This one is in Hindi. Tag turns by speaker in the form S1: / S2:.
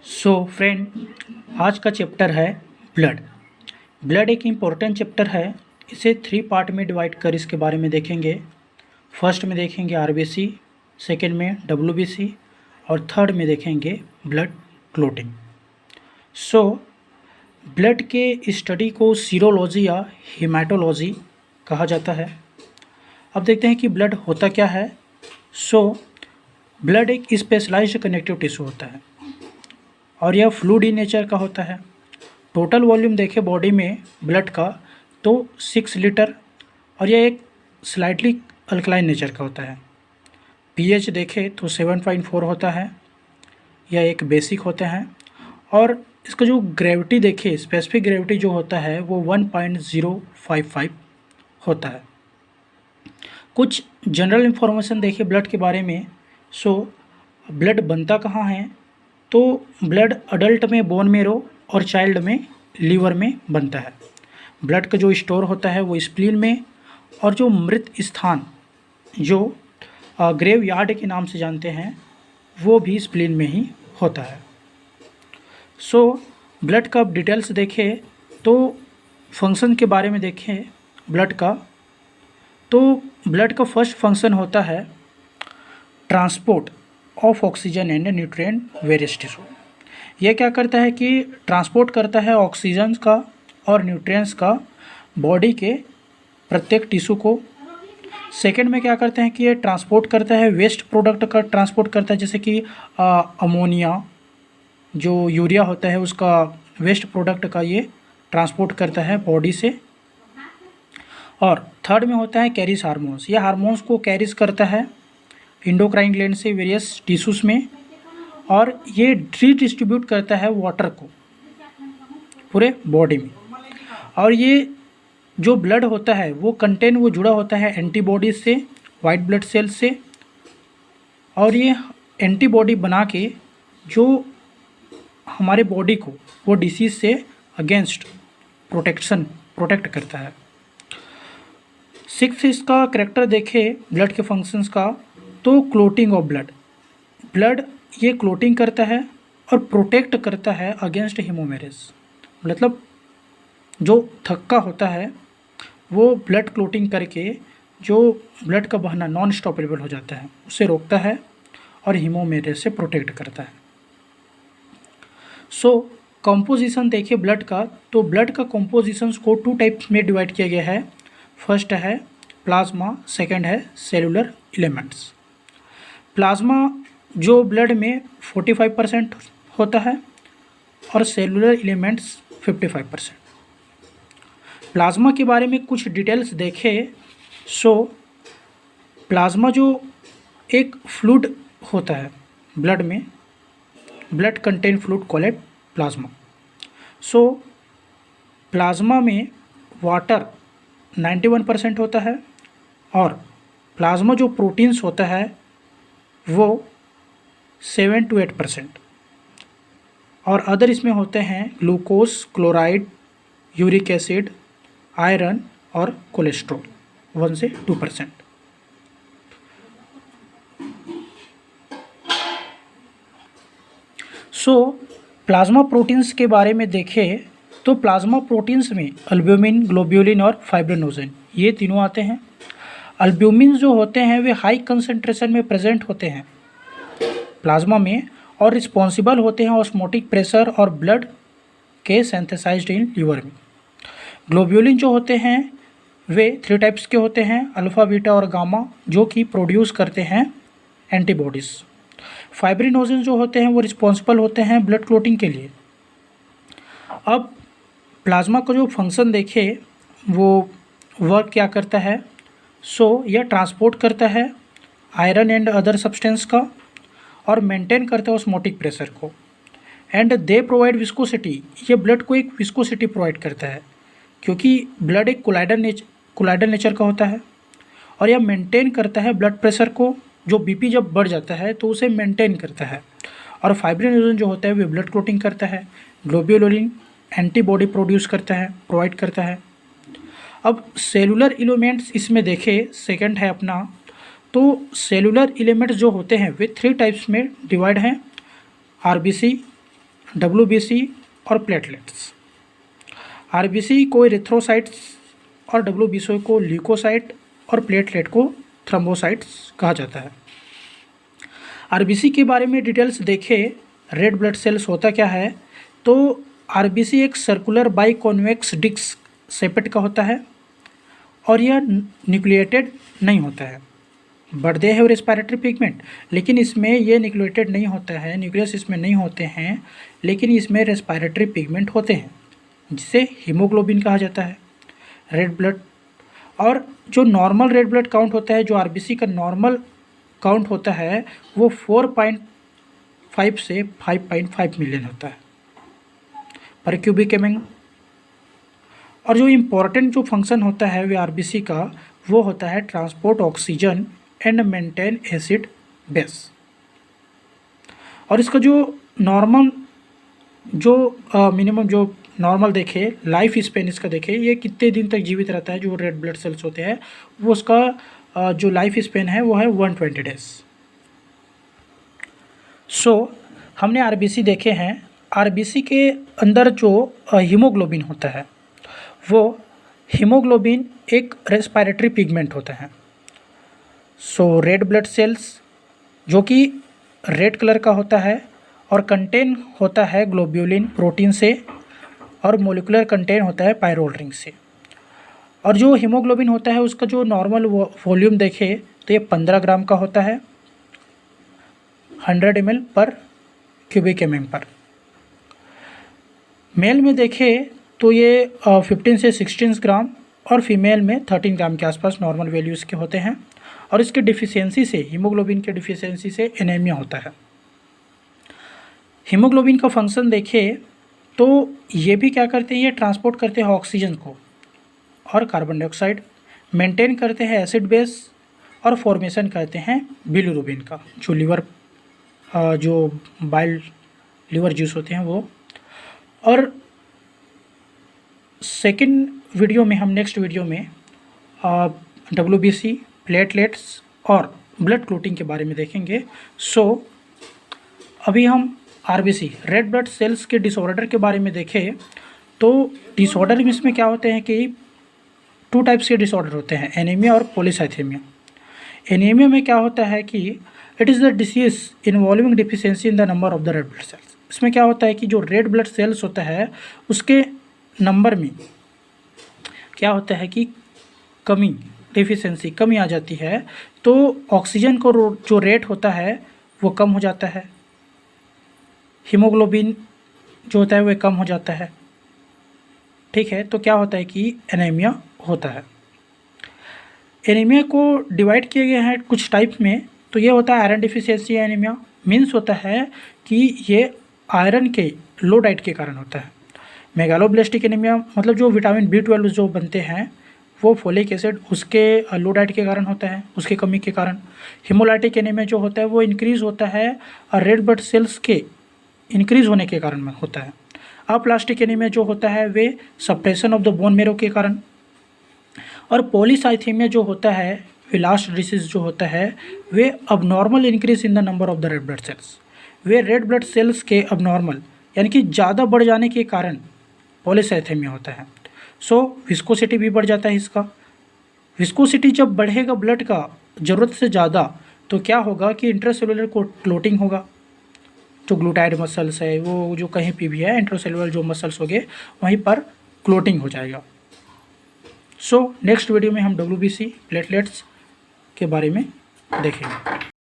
S1: सो फ्रेंड, आज का चैप्टर है ब्लड। ब्लड एक इम्पोर्टेंट चैप्टर है। इसे 3 पार्ट में डिवाइड कर इसके बारे में देखेंगे। फर्स्ट में देखेंगे आरबीसी, सेकेंड में डब्ल्यूबीसी और थर्ड में देखेंगे ब्लड क्लोटिंग। सो ब्लड के स्टडी को सीरोलॉजी या हेमाटोलॉजी कहा जाता है। अब देखते हैं कि ब्लड होता क्या है। सो ब्लड एक स्पेशलाइज्ड कनेक्टिव टिश्यू होता है और यह फ्लूइड इन नेचर का होता है। टोटल वॉल्यूम देखें बॉडी में ब्लड का तो 6 लीटर और यह एक स्लाइटली अल्कलाइन नेचर का होता है। पीएच देखें तो 7.4 होता है, यह एक बेसिक होता है। और इसका जो ग्रेविटी देखें, स्पेसिफिक ग्रेविटी जो होता है वो 1.055 होता है। कुछ जनरल इन्फॉर्मेशन देखें ब्लड के बारे में। सो ब्लड बनता कहाँ है, तो ब्लड अडल्ट में बोन मेरो और चाइल्ड में लीवर में बनता है। ब्लड का जो स्टोर होता है वो स्प्लीन में, और जो मृत स्थान जो ग्रेव यार्ड के नाम से जानते हैं वो भी स्प्लीन में ही होता है। सो ब्लड का डिटेल्स देखें तो फंक्शन के बारे में देखें ब्लड का, तो ब्लड का फर्स्ट फंक्शन होता है transport of oxygen and nutrient various tissue. यह क्या करता है कि ट्रांसपोर्ट करता है ऑक्सीजन का और न्यूट्रिएंट्स का बॉडी के प्रत्येक टिश्यू को। सेकंड में क्या करते हैं कि ये ट्रांसपोर्ट करता है वेस्ट प्रोडक्ट का, ट्रांसपोर्ट करता है जैसे कि अमोनिया, जो यूरिया होता है उसका वेस्ट प्रोडक्ट का ये ट्रांसपोर्ट करता है बॉडी से। और थर्ड में होता है कैरीज हार्मोन्स। ये हार्मोन्स को कैरीज करता है इंडोक्राइन ग्लैंड से वेरियस टिश्यूज़ में, और ये डिस्ट्रीब्यूट करता है वाटर को पूरे बॉडी में। और ये जो ब्लड होता है वो जुड़ा होता है एंटीबॉडीज से, वाइट ब्लड सेल्स से, और ये एंटीबॉडी बना के जो हमारे बॉडी को वो डिसीज़ से अगेंस्ट प्रोटेक्ट करता है। सिक्स इसका करेक्टर देखें ब्लड के फंक्शंस का, तो क्लोटिंग ऑफ ब्लड ये क्लोटिंग करता है और प्रोटेक्ट करता है अगेंस्ट हीमोमेरेज। मतलब जो थक्का होता है वो ब्लड क्लोटिंग करके जो ब्लड का बहना नॉन स्टॉपेबल हो जाता है उसे रोकता है और हीमोमेरेज से प्रोटेक्ट करता है। सो कंपोजिशन देखिए ब्लड का, तो ब्लड का कंपोजिशंस को 2 टाइप्स में डिवाइड किया गया है। फर्स्ट है प्लाज्मा, सेकंड है सेलुलर एलिमेंट्स। प्लाज्मा जो ब्लड में 45% होता है और सेलुलर एलिमेंट्स 55%। प्लाज्मा के बारे में कुछ डिटेल्स देखें। सो प्लाज्मा जो एक फ्लूइड होता है ब्लड में, blood contain fluid called plasma. सो प्लाज्मा में वाटर 91% होता है और प्लाज्मा जो प्रोटीन्स होता है वो 7 to 8%, और अदर इसमें होते हैं glucose, chloride, uric acid, iron और कोलेस्ट्रॉल 1 से 2%। सो प्लाज्मा प्रोटीन्स के बारे में देखें तो प्लाज्मा प्रोटीन्स में अल्ब्यूमिन, ग्लोब्यूलिन और फाइब्रिनोजेन ये तीनों आते हैं। अल्ब्यूमिन जो होते हैं वे हाई कंसंट्रेशन में प्रेजेंट होते हैं प्लाज्मा में और रिस्पॉन्सिबल होते हैं ऑस्मोटिक प्रेशर और ब्लड के सिंथेसाइज्ड इन लीवर में। ग्लोब्यूलिन जो होते हैं वे 3 टाइप्स के होते हैं, अल्फ़ा, बीटा और गामा, जो कि प्रोड्यूस करते हैं एंटीबॉडीज़। फाइब्रिनोजेन जो होते हैं वो रिस्पॉन्सिबल होते हैं ब्लड क्लोटिंग के लिए। अब प्लाज्मा का जो फंक्शन देखें वो वर्क क्या करता है। सो यह ट्रांसपोर्ट करता है आयरन एंड अदर सब्सटेंस का और मेंटेन करता है ऑस्मोटिक प्रेशर को, एंड दे प्रोवाइड विस्कोसिटी। ये ब्लड को एक विस्कोसिटी प्रोवाइड करता है क्योंकि ब्लड एक कोलाइडल नेचर का होता है, और यह मेंटेन करता है ब्लड प्रेशर को। जो बीपी जब बढ़ जाता है तो उसे मेंटेन करता है। और फाइब्रिनोजेन जो होता है वो ब्लड क्लोटिंग करता है। ग्लोब्यूलिन एंटीबॉडी प्रोवाइड करता है। अब सेलुलर एलिमेंट्स इसमें देखें, सेकंड है अपना, तो सेलुलर एलिमेंट्स जो होते हैं वे 3 टाइप्स में डिवाइड हैं, आरबीसी, WBC और प्लेटलेट्स। RBC को एरिथ्रोसाइट्स और WBC को ल्यूकोसाइट और प्लेटलेट को थ्रोम्बोसाइट्स कहा जाता है। RBC के बारे में डिटेल्स देखें, रेड ब्लड सेल्स होता क्या है, तो RBC एक circular biconvex disc shaped का होता है और यह न्यूक्लिएटेड नहीं होता है, but they have respiratory pigment, लेकिन इसमें ये न्यूक्लिएटेड नहीं होता है, न्यूक्लियस इसमें नहीं होते हैं, लेकिन इसमें रेस्पिरेटरी पिगमेंट होते हैं जिसे हीमोग्लोबिन कहा जाता है। रेड ब्लड और जो नॉर्मल रेड ब्लड काउंट होता है, जो RBC का नॉर्मल काउंट होता है वो 4.5 से 5.5 मिलियन होता है पर क्यूबिक एमएम। और जो इम्पॉर्टेंट जो फंक्शन होता है वे RBC का, वो होता है transport oxygen and maintain acid base. और इसका जो नॉर्मल जो मिनिमम जो नॉर्मल देखे लाइफ स्पेन इसका देखे, ये कितने दिन तक जीवित रहता है, जो रेड ब्लड सेल्स होते हैं वो उसका जो लाइफ स्पेन है वो है 120 डेज। सो हमने RBC देखे हैं। RBC के अंदर जो हीमोग्लोबिन होता है वो हीमोग्लोबिन एक रेस्पिरेटरी पिगमेंट होता है। सो रेड ब्लड सेल्स जो कि रेड कलर का होता है और कंटेन होता है ग्लोब्यूलिन प्रोटीन से और मोलिकुलर कंटेन होता है पायरोल रिंग से। और जो हीमोग्लोबिन होता है उसका जो नॉर्मल वॉल्यूम देखे तो ये 15 ग्राम का होता है 100 ml पर क्यूबिक एमएम पर। मेल में देखे तो ये 15 से 16 ग्राम और फीमेल में 13 ग्राम के आसपास नॉर्मल वैल्यूज़ के होते हैं। और इसके डिफिशियंसी से, हीमोग्लोबिन के डिफिशियंसी से एनीमिया होता है। हीमोग्लोबिन का फंक्शन देखें तो ये भी क्या करते हैं, ये ट्रांसपोर्ट करते हैं ऑक्सीजन को और कार्बन डाइऑक्साइड, मेंटेन करते हैं एसिड बेस और फॉर्मेशन करते हैं बिलिरुबिन का, जो लिवर जो बाइल लिवर जूस होते हैं वो। और सेकंड वीडियो में हम नेक्स्ट वीडियो में WBC, प्लेटलेट्स और ब्लड क्लोटिंग के बारे में देखेंगे। सो अभी हम RBC रेड ब्लड सेल्स के डिसऑर्डर के बारे में देखें तो डिसऑर्डर में इसमें क्या होते हैं कि 2 टाइप्स के डिसऑर्डर होते हैं, एनीमिया और पॉलीसाइथेमिया। एनीमिया में क्या होता है कि it is the disease involving deficiency in the number of the red blood sales. इसमें क्या होता है कि जो रेड ब्लड सेल्स होता है उसके नंबर में क्या होता है कि कमी, डिफिशियंसी कमी आ जाती है, तो ऑक्सीजन को जो रेट होता है वो कम हो जाता है, हीमोग्लोबिन जो होता है वह कम हो जाता है। ठीक है, तो क्या होता है कि एनीमिया होता है। एनीमिया को डिवाइड किया गया है कुछ टाइप में, तो ये होता है आयरन डिफिशियंसी एनीमिया। मीन्स होता है कि ये आयरन के लो डाइट के कारण होता है। मेगालोब्लास्टिक एनीमिया मतलब जो विटामिन B12 जो बनते हैं वो फोलिक एसिड उसके लो डाइट के कारण होता है, उसके कमी के कारण। हीमोलाइटिक एनीमिया जो होता है वो इंक्रीज़ होता है रेड ब्लड सेल्स के इंक्रीज़ होने के कारण में होता है। अप्लास्टिक एनीमिया जो होता है वे suppression of the bone marrow के कारण। और पॉलीसाइथेमिया जो होता है वे लास्ट डिसीज जो होता है वे abnormal increase in the number of the red blood cells. वे रेड ब्लड सेल्स के अबनॉर्मल यानी कि ज़्यादा बढ़ जाने के कारण पॉलीसाइथेमिया होता है। सो विस्कोसिटी भी बढ़ जाता है इसका। विस्कोसिटी जब बढ़ेगा ब्लड का ज़रूरत से ज़्यादा तो क्या होगा कि इंट्रासेलुलर को क्लोटिंग होगा। जो ग्लूटाइड मसल्स है वो जो कहीं पे भी है, इंट्रासेलुलर जो मसल्स हो गए वहीं पर क्लोटिंग हो जाएगा। सो नेक्स्ट वीडियो में हम WBC प्लेटलेट्स के बारे में देखेंगे।